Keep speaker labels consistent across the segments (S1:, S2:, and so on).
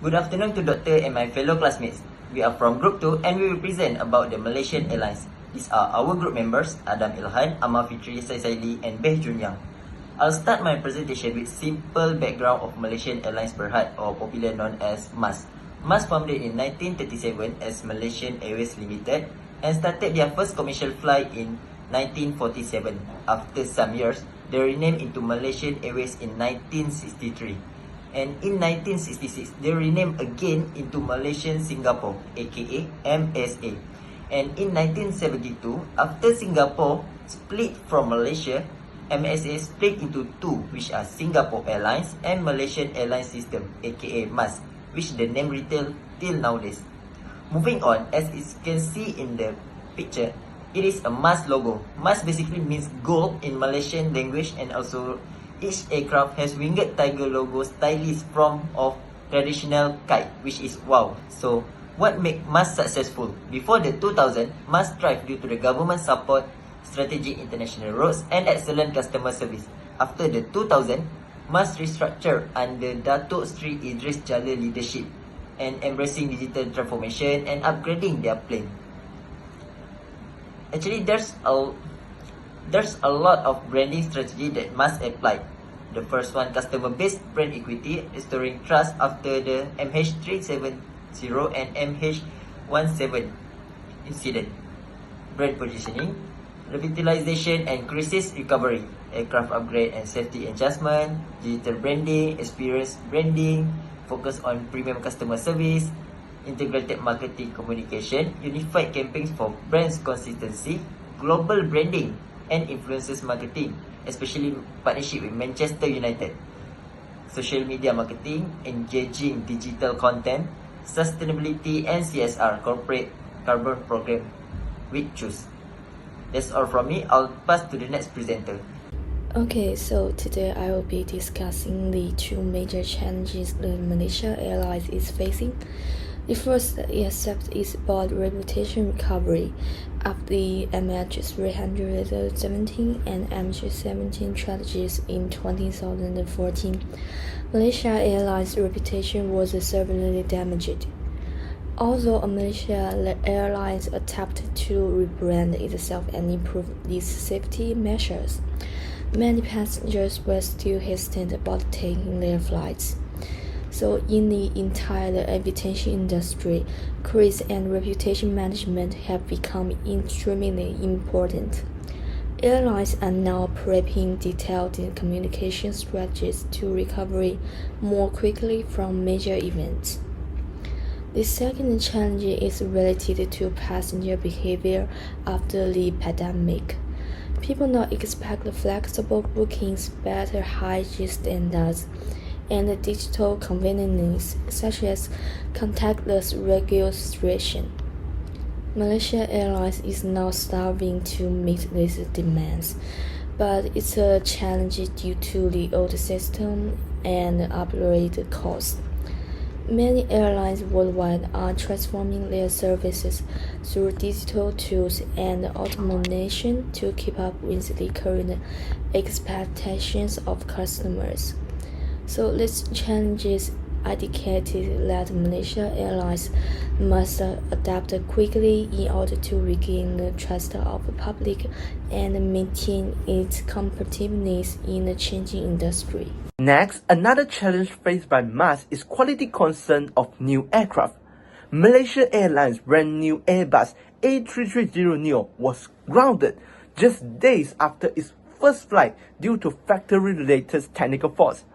S1: Good afternoon to Doctor and my fellow classmates. We are from Group 2 and we will present about the Malaysian Airlines. These are our group members, Adam Ilhan, Amar Fitri, Saisali and Beh Junyang. I'll start my presentation with simple background of Malaysian Airlines Berhad, or popularly known as MAS. MAS founded in 1937 as Malaysian Airways Limited and started their first commercial flight in 1947. After some years, they renamed into Malaysian Airways in 1963. And in 1966, they renamed again into Malaysian Singapore, aka MSA. And in 1972, after Singapore split from Malaysia, MSA split into two, which are Singapore Airlines and Malaysian Airlines System, aka MAS, which the name retail till nowadays. Moving on, as you can see in the picture, it is a MAS logo. MAS basically means gold in Malaysian language, and also each aircraft has winged tiger logo stylized from of traditional kite, which is wow. So what make MAS successful? Before the 2000, MAS thrived due to the government support, strategic international routes, and excellent customer service. After the 2000, MAS restructured under Datuk Sri Idris Jalil leadership and embracing digital transformation and upgrading their plane. Actually, there's a lot of branding strategy that MAS apply. The first one, customer-based brand equity, restoring trust after the MH370 and MH17 incident. Brand positioning, revitalization and crisis recovery, aircraft upgrade and safety adjustment, digital branding, experience branding, focus on premium customer service, integrated marketing communication, unified campaigns for brands consistency, global branding, and influencers marketing, especially partnership with Manchester United, social media marketing, engaging digital content, sustainability and CSR, corporate carbon program with Choose. That's all from me. I'll pass to the next presenter.
S2: Okay, so today I will be discussing the two major challenges the Malaysia Airlines is facing. The first is about reputation recovery after the MH317 and MH17 tragedies in 2014. Malaysia Airlines' reputation was severely damaged. Although Malaysia Airlines attempted to rebrand itself and improve its safety measures, many passengers were still hesitant about taking their flights. So in the entire aviation industry, crisis and reputation management have become extremely important. Airlines are now prepping detailed communication strategies to recover more quickly from major events. The second challenge is related to passenger behavior after the pandemic. People now expect flexible bookings, better hygiene standards, and digital convenience such as contactless registration. Malaysia Airlines is now striving to meet these demands, but it's a challenge due to the old system and upgrade costs. Many airlines worldwide are transforming their services through digital tools and automation to keep up with the current expectations of customers. So these challenges indicated that Malaysia Airlines must adapt quickly in order to regain the trust of the public and maintain its competitiveness in the changing industry.
S3: Next, another challenge faced by MAS is quality concern of new aircraft. Malaysia Airlines' brand new Airbus A330neo was grounded just days after its first flight due to factory-related technical faults.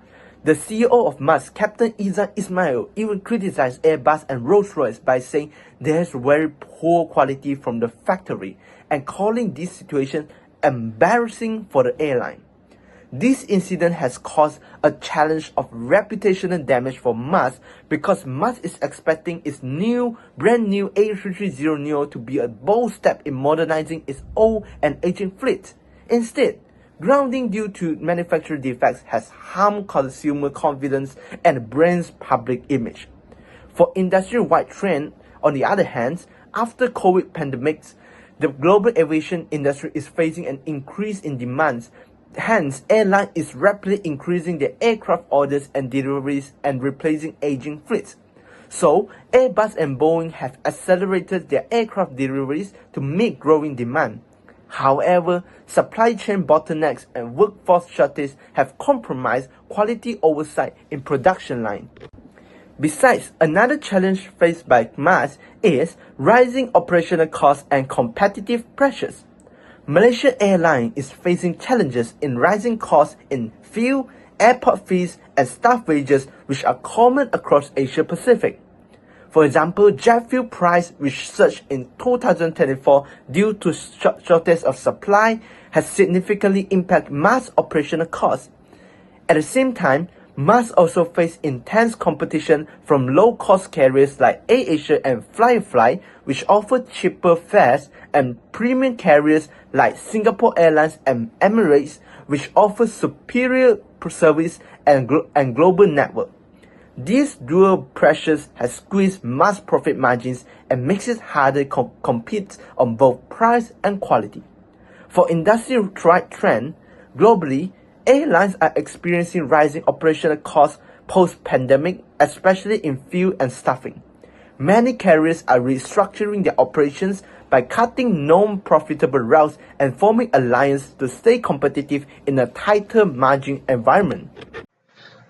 S3: The CEO of MAS, Captain Izan Ismail, even criticized Airbus and Rolls-Royce by saying there's very poor quality from the factory and calling this situation embarrassing for the airline. This incident has caused a challenge of reputational damage for MAS because MAS is expecting its brand new A330neo to be a bold step in modernizing its old and aging fleet. Instead, grounding due to manufacturing defects has harmed consumer confidence and the brand's public image. For industry-wide trend, on the other hand, after COVID pandemics, the global aviation industry is facing an increase in demands. Hence, airline is rapidly increasing their aircraft orders and deliveries and replacing aging fleets. So, Airbus and Boeing have accelerated their aircraft deliveries to meet growing demand. However, supply chain bottlenecks and workforce shortages have compromised quality oversight in production line. Besides, another challenge faced by MAS is rising operational costs and competitive pressures. Malaysia Airlines is facing challenges in rising costs in fuel, airport fees, and staff wages, which are common across Asia Pacific. For example, jet fuel price, which surged in 2024 due to shortage of supply, has significantly impacted MAS operational costs. At the same time, MAS also face intense competition from low-cost carriers like AirAsia and Fly, which offer cheaper fares, and premium carriers like Singapore Airlines and Emirates, which offer superior service and global network. These dual pressures have squeezed MAS profit margins and makes it harder to compete on both price and quality. For industry trend, globally, airlines are experiencing rising operational costs post-pandemic, especially in fuel and staffing. Many carriers are restructuring their operations by cutting non-profitable routes and forming alliances to stay competitive in a tighter margin environment.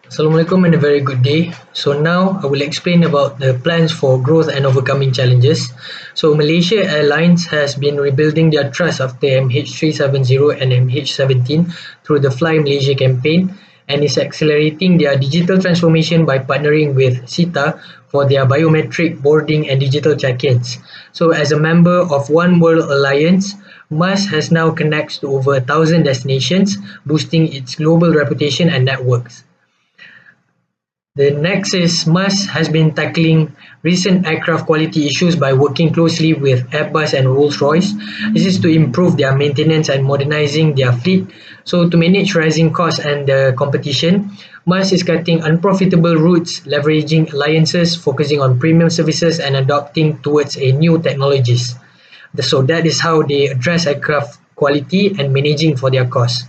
S4: Assalamualaikum and a very good day. So now I will explain about the plans for growth and overcoming challenges. So Malaysia Airlines has been rebuilding their trust after MH370 and MH17 through the Fly Malaysia campaign and is accelerating their digital transformation by partnering with SITA for their biometric boarding and digital check-ins. So as a member of One World Alliance, MAS has now connects to over 1,000 destinations, boosting its global reputation and networks. The next is MAS has been tackling recent aircraft quality issues by working closely with Airbus and Rolls-Royce. This is to improve their maintenance and modernizing their fleet. So to manage rising costs and the competition, MAS is cutting unprofitable routes, leveraging alliances, focusing on premium services and adopting towards a new technologies. So that is how they address aircraft quality and managing for their costs.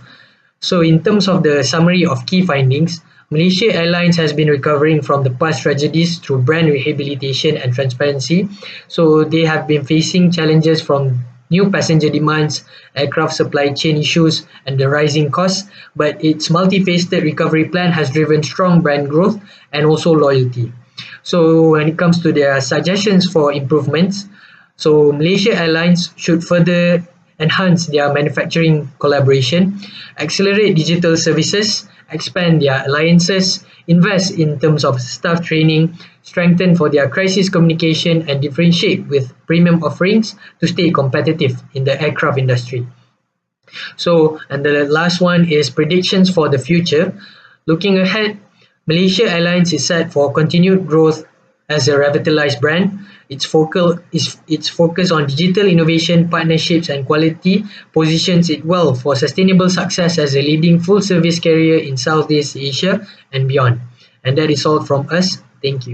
S4: So in terms of the summary of key findings, Malaysia Airlines has been recovering from the past tragedies through brand rehabilitation and transparency. So they have been facing challenges from new passenger demands, aircraft supply chain issues, and the rising costs, but its multifaceted recovery plan has driven strong brand growth and also loyalty. So when it comes to their suggestions for improvements, so Malaysia Airlines should further enhance their manufacturing collaboration, accelerate digital services, expand their alliances, invest in terms of staff training, strengthen for their crisis communication, and differentiate with premium offerings to stay competitive in the aircraft industry. So, and the last one is predictions for the future. Looking ahead, Malaysia Airlines is set for continued growth as a revitalized brand. Its focus on digital innovation, partnerships, and quality positions it well for sustainable success as a leading full-service carrier in Southeast Asia and beyond. And that is all from us. Thank you.